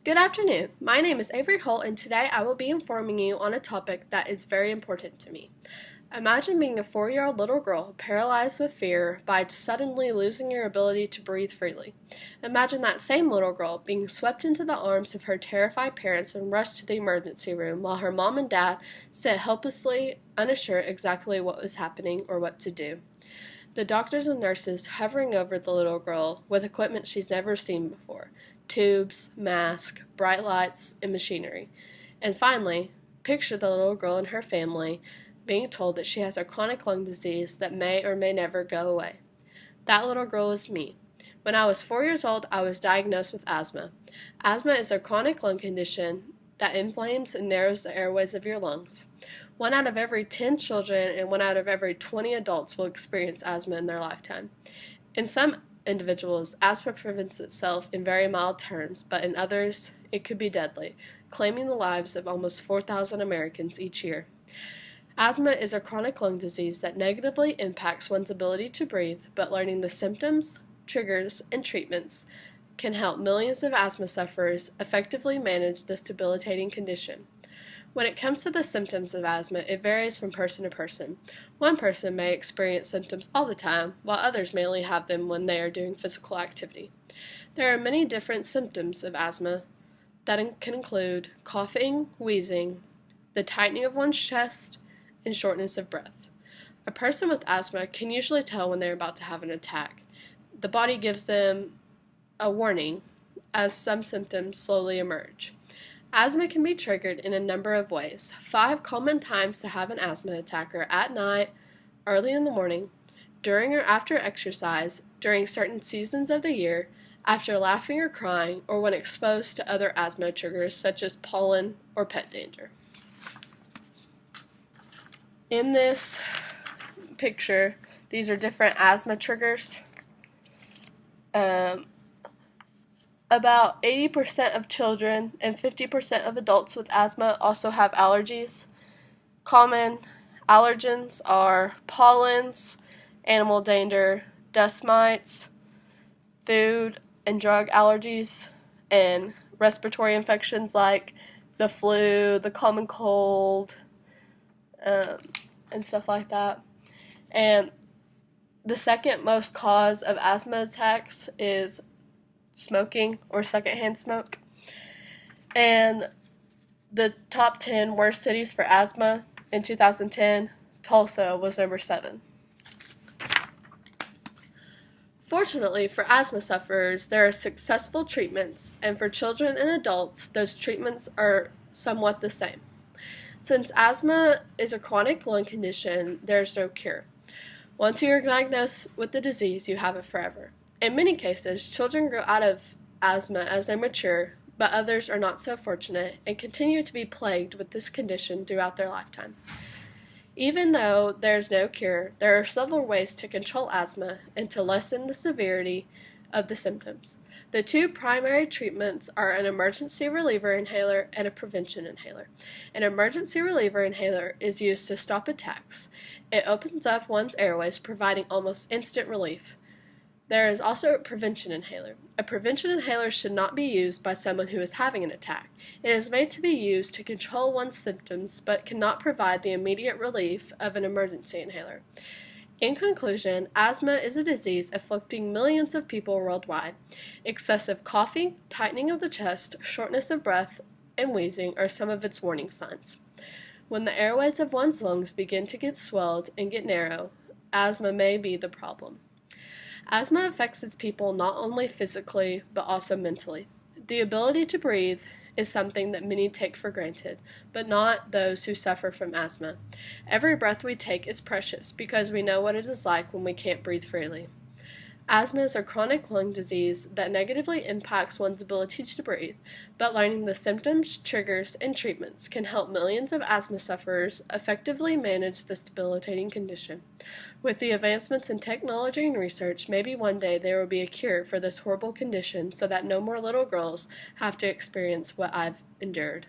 Good afternoon. My name is Avery Holt, and today I will be informing you on a topic that is very important to me. Imagine being a 4-year-old little girl paralyzed with fear by suddenly losing your ability to breathe freely. Imagine that same little girl being swept into the arms of her terrified parents and rushed to the emergency room while her mom and dad sat helplessly unsure exactly what was happening or what to do. The doctors and nurses hovering over the little girl with equipment she's never seen before: tubes, masks, bright lights, and machinery. And finally, picture the little girl and her family being told that she has a chronic lung disease that may or may never go away. That little girl is me. When I was 4 years old, I was diagnosed with asthma. Asthma is a chronic lung condition that inflames and narrows the airways of your lungs. 1 out of every 10 children and 1 out of every 20 adults will experience asthma in their lifetime. In some individuals, asthma presents itself in very mild terms, but in others, it could be deadly, claiming the lives of almost 4,000 Americans each year. Asthma is a chronic lung disease that negatively impacts one's ability to breathe, but learning the symptoms, triggers, and treatments can help millions of asthma sufferers effectively manage this debilitating condition. When it comes to the symptoms of asthma, it varies from person to person. One person may experience symptoms all the time, while others may only have them when they are doing physical activity. There are many different symptoms of asthma that can include coughing, wheezing, the tightening of one's chest, and shortness of breath. A person with asthma can usually tell when they're about to have an attack. The body gives them a warning as some symptoms slowly emerge. Asthma can be triggered in a number of ways. 5 common times to have an asthma attack are at night, early in the morning, during or after exercise, during certain seasons of the year, after laughing or crying, or when exposed to other asthma triggers such as pollen or pet danger. In this picture, these are different asthma triggers. About 80% of children and 50% of adults with asthma also have allergies. Common allergens are pollens, animal dander, dust mites, food and drug allergies, and respiratory infections like the flu, the common cold, and stuff like that. And the second most cause of asthma attacks is smoking or secondhand smoke. And the top 10 worst cities for asthma in 2010, Tulsa was number 7. Fortunately for asthma sufferers, there are successful treatments, and for children and adults, those treatments are somewhat the same. Since asthma is a chronic lung condition, there is no cure. Once you are diagnosed with the disease, you have it forever. In many cases, children grow out of asthma as they mature, but others are not so fortunate and continue to be plagued with this condition throughout their lifetime. Even though there is no cure, there are several ways to control asthma and to lessen the severity of the symptoms. The 2 primary treatments are an emergency reliever inhaler and a prevention inhaler. An emergency reliever inhaler is used to stop attacks. It opens up one's airways, providing almost instant relief. There is also a prevention inhaler. A prevention inhaler should not be used by someone who is having an attack. It is made to be used to control one's symptoms, but cannot provide the immediate relief of an emergency inhaler. In conclusion, asthma is a disease afflicting millions of people worldwide. Excessive coughing, tightening of the chest, shortness of breath, and wheezing are some of its warning signs. When the airways of one's lungs begin to get swelled and get narrow, asthma may be the problem. Asthma affects its people not only physically, but also mentally. The ability to breathe is something that many take for granted, but not those who suffer from asthma. Every breath we take is precious because we know what it is like when we can't breathe freely. Asthma is a chronic lung disease that negatively impacts one's ability to breathe, but learning the symptoms, triggers, and treatments can help millions of asthma sufferers effectively manage this debilitating condition. With the advancements in technology and research, maybe one day there will be a cure for this horrible condition so that no more little girls have to experience what I've endured.